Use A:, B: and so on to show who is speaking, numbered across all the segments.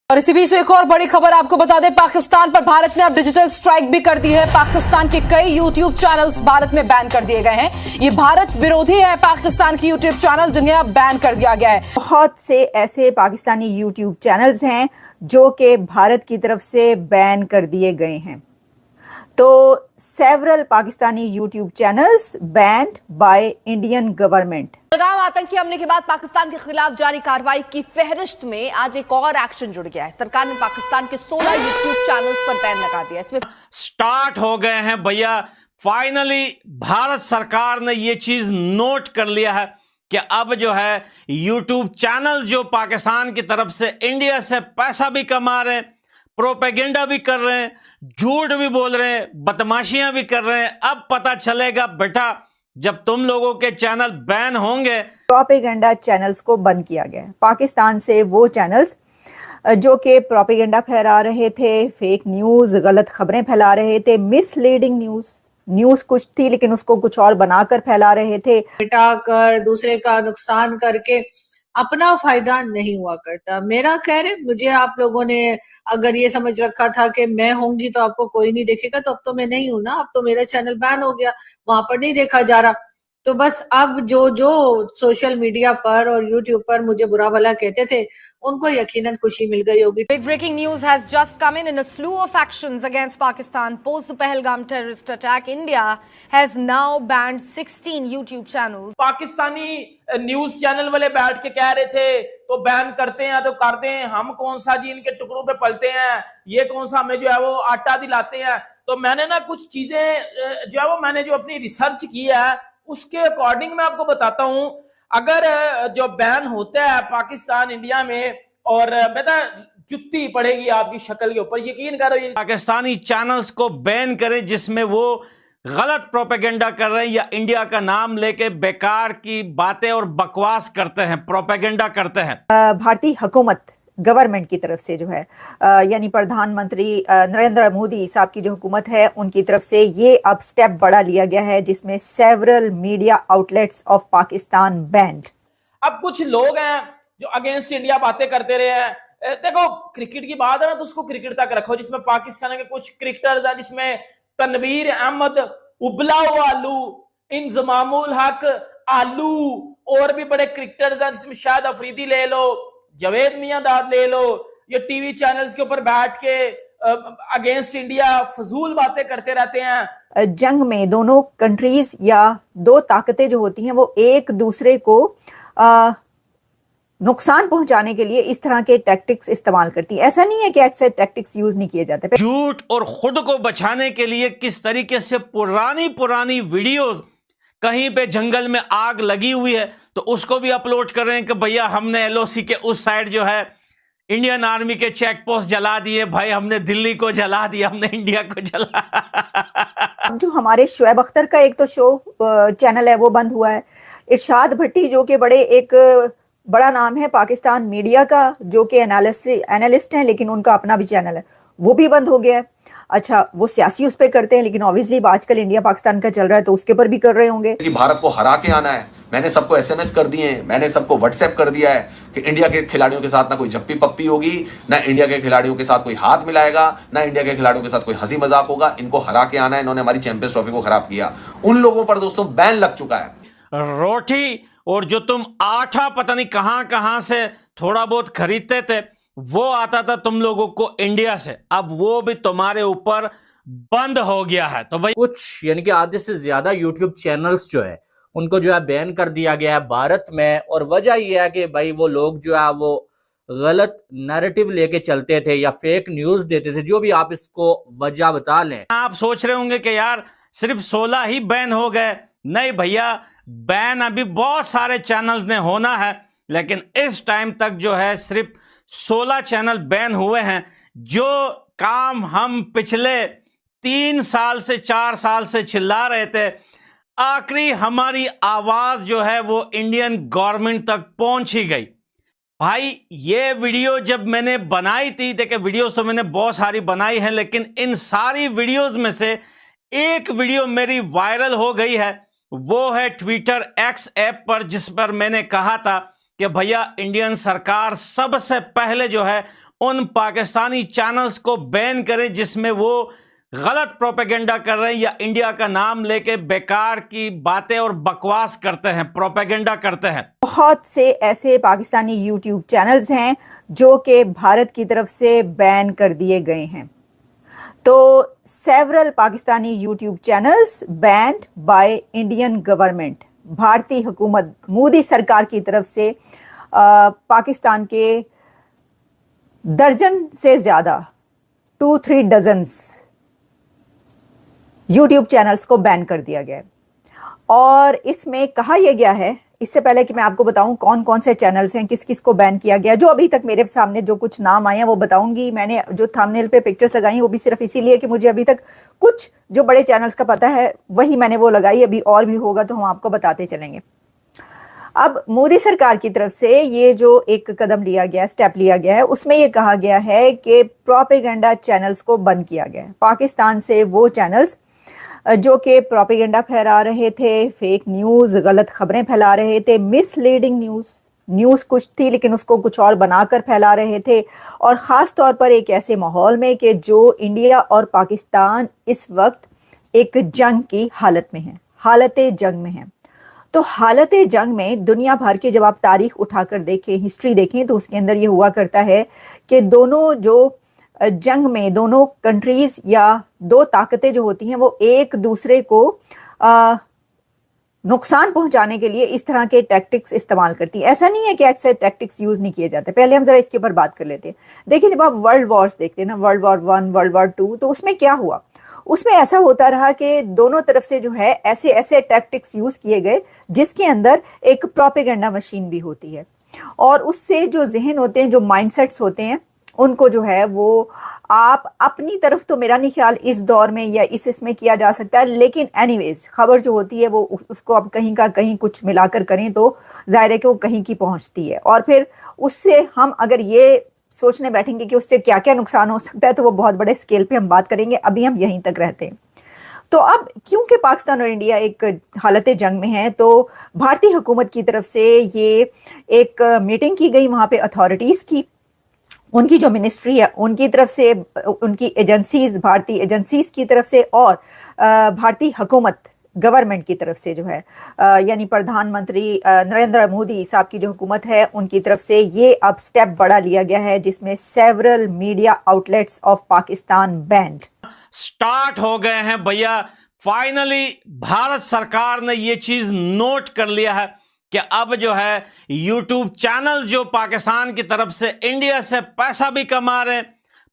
A: और इसी बीच एक और बड़ी खबर आपको बता दें, पाकिस्तान पर भारत ने अब डिजिटल स्ट्राइक भी कर दी है। पाकिस्तान के कई यूट्यूब चैनल्स भारत में बैन कर दिए गए हैं। ये भारत विरोधी है, पाकिस्तान की यूट्यूब चैनल जिन्हें अब बैन कर दिया गया है।
B: बहुत से ऐसे पाकिस्तानी यूट्यूब चैनल्स हैं जो कि भारत की तरफ से बैन कर दिए गए हैं। तो several Pakistani YouTube channels band by Indian government.
C: Pahalgam आतंकी हमले के बाद पाकिस्तान के खिलाफ जारी कार्रवाई की फहरिस्त में आज एक और एक्शन जुड़ गया है। सरकार ने पाकिस्तान के 16 यूट्यूब चैनल्स पर बैन लगा दिया। इसमें
D: स्टार्ट हो गए हैं भैया। फाइनली भारत सरकार ने यह चीज नोट कर लिया है कि अब जो है यूट्यूब चैनल जो पाकिस्तान की तरफ से इंडिया से पैसा भी कमा रहे हैं, प्रोपेगेंडा भी कर रहे हैं, झूठ भी बोल रहे हैं, बदमाशियां भी कर रहे हैं। अब पता चलेगा बेटा जब तुम लोगों के चैनल बैन होंगे।
B: प्रोपेगेंडा चैनल्स को बंद किया गया है। पाकिस्तान से वो चैनल्स जो कि प्रोपेगेंडा फैला रहे थे, फेक न्यूज, गलत खबरें फैला रहे थे, मिसलीडिंग न्यूज कुछ थी लेकिन उसको कुछ और बनाकर फैला रहे थे,
E: मिटा कर दूसरे का नुकसान करके अपना फायदा नहीं हुआ करता। मेरा खैर है, मुझे आप लोगों ने अगर ये समझ रखा था कि मैं होंगी तो आपको कोई नहीं देखेगा, तो अब तो मैं नहीं हूं ना। अब तो मेरा चैनल बैन हो गया, वहां पर नहीं देखा जा रहा। तो बस अब जो सोशल मीडिया पर और यूट्यूब पर मुझे बुरा भला कहते थे उनको यकीनन खुशी मिल गई होगी।
C: Big breaking news has just come in a slew of actions against Pakistan post the Pahalgam terrorist attack. India has now banned 16 YouTube channels.
F: Pakistani news channel वाले बैठ के कह रहे थे तो बैन करते हैं तो कर दें, हम कौन सा जी इनके टुकड़ों पे पलते हैं, ये कौन सा हमें जो है वो आटा दिलाते हैं। तो मैंने ना कुछ चीजें जो है वो मैंने जो अपनी रिसर्च की है उसके अकॉर्डिंग मैं आपको बताता हूं। अगर जो बैन होता है पाकिस्तान इंडिया में, और बेटा जुत्ती पड़ेगी आपकी शक्ल के ऊपर, यकीन करो।
D: पाकिस्तानी चैनल्स को बैन करें जिसमें वो गलत प्रोपेगेंडा कर रहे हैं या इंडिया का नाम लेके बेकार की बातें और बकवास करते हैं, प्रोपेगेंडा करते हैं।
B: भारतीय हुकूमत गवर्नमेंट की तरफ से जो है यानी प्रधानमंत्री नरेंद्र मोदी साहब की जो हुकूमत है उनकी तरफ से ये अब स्टेप बड़ा लिया गया है जिसमें several media outlets of Pakistan band.
F: अब कुछ लोग हैं जो अगेंस्ट इंडिया बातें करते रहे हैं। देखो क्रिकेट की बात है ना तो उसको क्रिकेट तक रखो, जिसमें पाकिस्तान के कुछ क्रिकेटर्स हैं, जिसमें तनवीर अहमद, उबला हुआ आलू, इंजमामुल हक आलू, और भी बड़े क्रिकेटर्स हैं जिसमें शाहिद अफरीदी ले लो, जावेद मियांदाद ले लो। ये टीवी चैनल्स के ऊपर बैठ के अगेंस्ट इंडिया फजूल बातें करते रहते हैं।
B: जंग में दोनों कंट्रीज या दो ताकतें जो होती हैं वो एक दूसरे को नुकसान पहुंचाने के लिए इस तरह के टैक्टिक्स इस्तेमाल करती है। ऐसा नहीं है कि ऐसे टैक्टिक्स यूज नहीं किए जाते।
D: झूठ और खुद को बचाने के लिए किस तरीके से पुरानी वीडियोस, कहीं पे जंगल में आग लगी हुई है तो उसको भी अपलोड कर रहे हैं कि भैया हमने एलओसी के उस साइड जो है इंडियन आर्मी के चेक पोस्ट जला दिए, भाई हमने दिल्ली को जला दिया, हमने इंडिया को जला।
B: जो हमारे शुएब अख्तर का एक तो शो चैनल है वो बंद हुआ है। इरशाद भट्टी जो कि बड़ा नाम है पाकिस्तान मीडिया का, जो कि एनालिस्ट हैं लेकिन उनका अपना भी चैनल है, वो भी बंद हो गया है। अच्छा, वो सियासी उस पे करते हैं लेकिन ऑब्वियसली आजकल इंडिया पाकिस्तान का चल रहा है तो उसके ऊपर भी कर रहे होंगे
G: कि भारत को हरा के आना है। मैंने सबको एसएमएस कर दिए हैं, मैंने सबको व्हाट्सएप कर दिया है कि इंडिया के खिलाड़ियों के साथ ना कोई जप्पी पप्पी होगी, ना इंडिया के खिलाड़ियों के साथ कोई हाथ मिलाएगा, ना इंडिया के खिलाड़ियों के साथ कोई हंसी मजाक होगा। इनको हरा के आना है। इन्होंने हमारी चैंपियंस ट्रॉफी को खराब किया। उन लोगों पर दोस्तों बैन लग चुका है।
D: रोटी और जो तुम आटा पता नहीं कहां से थोड़ा बहुत खरीदते थे वो आता था तुम लोगों को इंडिया से, अब वो भी तुम्हारे ऊपर बंद हो गया है। तो भाई
H: कुछ यानी कि आधे से ज्यादा यूट्यूब चैनल्स जो है उनको जो है बैन कर दिया गया है भारत में। और वजह यह है कि भाई वो लोग जो है वो गलत नैरेटिव लेके चलते थे या फेक न्यूज देते थे, जो भी आप इसको वजह बता लें।
D: आप सोच रहे होंगे कि यार सिर्फ 16 ही बैन हो गए। नहीं भैया, बैन अभी बहुत सारे चैनल्स ने होना है, लेकिन इस टाइम तक जो है सिर्फ 16 चैनल बैन हुए हैं। जो काम हम पिछले 3 साल से 4 साल से चिल्ला रहे थे, आखिरी हमारी आवाज जो है वो इंडियन गवर्नमेंट तक पहुंच ही गई। भाई ये वीडियो जब मैंने बनाई थी, देखिए वीडियोस तो मैंने बहुत सारी बनाई है, लेकिन इन सारी वीडियोस में से एक वीडियो मेरी वायरल हो गई है। वो है ट्विटर एक्स ऐप पर, जिस पर मैंने कहा था कि भैया इंडियन सरकार सबसे पहले जो है उन पाकिस्तानी चैनल्स को बैन करें जिसमें वो गलत प्रोपेगेंडा कर रहे हैं या इंडिया का नाम लेके बेकार की बातें और बकवास करते हैं, प्रोपेगेंडा करते हैं।
B: बहुत से ऐसे पाकिस्तानी यूट्यूब चैनल्स हैं जो कि भारत की तरफ से बैन कर दिए गए हैं। तो several Pakistani YouTube channels band by Indian government, भारतीय हुकूमत, मोदी सरकार की तरफ से पाकिस्तान के दर्जन से ज्यादा 2-3 डजन्स यूट्यूब चैनल्स को बैन कर दिया गया है। और इसमें कहा यह गया है, इससे पहले कि मैं आपको बताऊं कौन कौन से चैनल्स हैं, किस किस को बैन किया गया, जो अभी तक मेरे सामने जो कुछ नाम आए हैं वो बताऊंगी। मैंने जो थंबनेल पे पिक्चर्स लगाई वो भी सिर्फ इसीलिए कि मुझे अभी तक कुछ जो बड़े चैनल्स का पता है वही मैंने वो लगाई, अभी और भी होगा तो हम आपको बताते चलेंगे। अब मोदी सरकार की तरफ से ये जो एक कदम लिया गया, स्टेप लिया गया है, उसमें ये कहा गया है कि प्रोपेगेंडा चैनल्स को बंद किया गया है। पाकिस्तान से वो चैनल्स जो कि प्रोपेगेंडा फैला रहे थे, फेक न्यूज़, गलत खबरें फैला रहे थे, मिसलीडिंग न्यूज़ कुछ थी लेकिन उसको कुछ और बनाकर फैला रहे थे, और ख़ास तौर पर एक ऐसे माहौल में कि जो इंडिया और पाकिस्तान इस वक्त एक जंग की हालत में है, हालत जंग में है। तो हालत जंग में दुनिया भर के जब आप तारीख उठाकर देखें, हिस्ट्री देखें, तो उसके अंदर ये हुआ करता है कि दोनों जो जंग में दोनों कंट्रीज या दो ताकतें जो होती हैं वो एक दूसरे को नुकसान पहुंचाने के लिए इस तरह के टैक्टिक्स इस्तेमाल करती है। ऐसा नहीं है कि ऐसे टैक्टिक्स यूज नहीं किए जाते। पहले हम जरा इसके ऊपर बात कर लेते हैं। देखिए, जब आप वर्ल्ड वॉर्स देखते हैं ना, वर्ल्ड वॉर 1, वर्ल्ड वॉर 2, तो उसमें क्या हुआ? उसमें ऐसा होता रहा कि दोनों तरफ से जो है ऐसे ऐसे टैक्टिक्स यूज किए गए जिसके अंदर एक प्रोपेगेंडा मशीन भी होती है, और उससे जो जहन होते हैं, जो माइंडसेट्स होते हैं, उनको जो है वो आप अपनी तरफ, तो मेरा नहीं ख्याल इस दौर में या इसमें किया जा सकता है, लेकिन एनीवेज खबर जो होती है वो उसको आप कहीं का कहीं कुछ मिलाकर करें तो जाहिर है कि वो कहीं की पहुंचती है। और फिर उससे हम अगर ये सोचने बैठेंगे कि उससे क्या क्या नुकसान हो सकता है तो वो बहुत बड़े स्केल पे हम बात करेंगे। अभी हम यहीं तक रहते हैं। तो अब क्योंकि पाकिस्तान और इंडिया एक हालत जंग में है, तो भारतीय हुकूमत की तरफ से ये एक मीटिंग की गई वहां पे अथॉरिटीज की, उनकी जो मिनिस्ट्री है उनकी तरफ से, उनकी एजेंसीज, भारतीय एजेंसीज की तरफ से, और भारतीय हुकूमत, गवर्नमेंट की तरफ से जो है, यानी प्रधानमंत्री नरेंद्र मोदी साहब की जो हुकूमत है उनकी तरफ से ये अब स्टेप बड़ा लिया गया है जिसमें several media outlets of Pakistan band
D: start हो गए हैं। भैया फाइनली भारत सरकार ने ये चीज नोट कर लिया है कि अब जो है यूट्यूब चैनल जो पाकिस्तान की तरफ से इंडिया से पैसा भी कमा रहे हैं,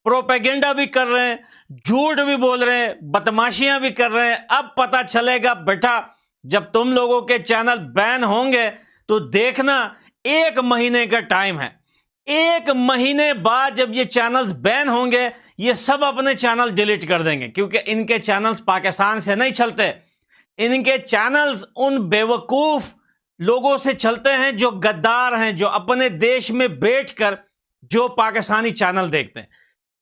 D: प्रोपेगेंडा भी कर रहे हैं, झूठ भी बोल रहे हैं, बदमाशियां भी कर रहे हैं। अब पता चलेगा बेटा, जब तुम लोगों के चैनल बैन होंगे तो देखना, 1 महीने का टाइम है। 1 महीने बाद जब ये चैनल्स बैन होंगे, ये सब अपने चैनल डिलीट कर देंगे, क्योंकि इनके चैनल्स पाकिस्तान से नहीं चलते। इनके चैनल्स उन बेवकूफ लोगों से चलते हैं जो गद्दार हैं, जो अपने देश में बैठकर जो पाकिस्तानी चैनल देखते हैं।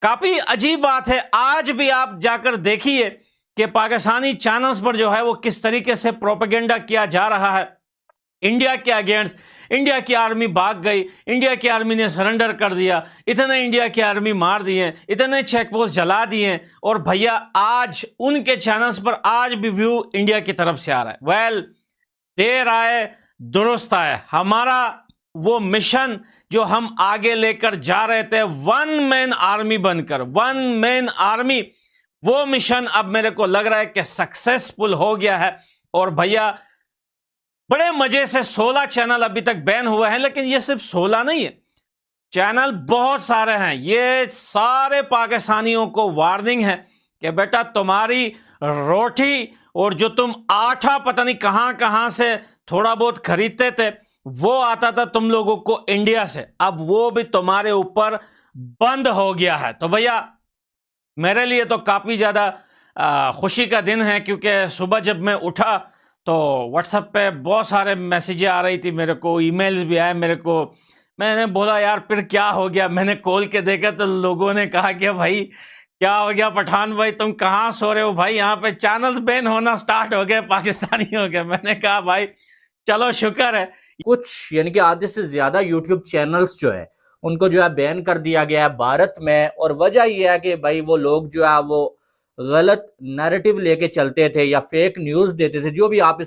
D: काफी अजीब बात है, आज भी आप जाकर देखिए कि पाकिस्तानी चैनल्स पर जो है वो किस तरीके से प्रोपेगेंडा किया जा रहा है इंडिया के अगेंस्ट। इंडिया की आर्मी भाग गई, इंडिया की आर्मी ने सरेंडर कर दिया, इतने इंडिया की आर्मी मार दिए, इतने चेक पोस्ट जला दिए, और भैया आज उनके चैनल्स पर आज भी व्यू इंडिया की तरफ से आ रहा है। वेल, देर आए दुरुस्त आए। हमारा वो मिशन जो हम आगे लेकर जा रहे थे, 1 मैन आर्मी बनकर, 1 मैन आर्मी, वो मिशन अब मेरे को लग रहा है कि सक्सेसफुल हो गया है। और भैया बड़े मजे से 16 चैनल अभी तक बैन हुए हैं, लेकिन ये सिर्फ 16 नहीं है, चैनल बहुत सारे हैं। ये सारे पाकिस्तानियों को वार्निंग है कि बेटा तुम्हारी रोटी और जो तुम आटा पता नहीं कहां कहां से थोड़ा बहुत खरीदते थे, वो आता था तुम लोगों को इंडिया से, अब वो भी तुम्हारे ऊपर बंद हो गया है। तो भैया मेरे लिए तो काफी ज्यादा खुशी का दिन है, क्योंकि सुबह जब मैं उठा तो व्हाट्सएप पे बहुत सारे मैसेजें आ रही थी मेरे को, ईमेल्स भी आए मेरे को। मैंने बोला यार फिर क्या हो गया, मैंने खोल के देखा तो लोगों ने कहा कि भाई क्या हो गया पठान भाई, तुम कहाँ सो रहे हो भाई, यहाँ पे चैनल्स बैन होना स्टार्ट हो गए, पाकिस्तानी हो गए। मैंने कहा भाई चलो शुक्र है।
H: कुछ यानी कि आधे से ज्यादा यूट्यूब चैनल्स जो है उनको जो है बैन कर दिया गया है भारत में। और वजह यह है कि भाई वो लोग जो है वो गलत नैरेटिव लेके चलते थे या फेक न्यूज देते थे, जो भी आप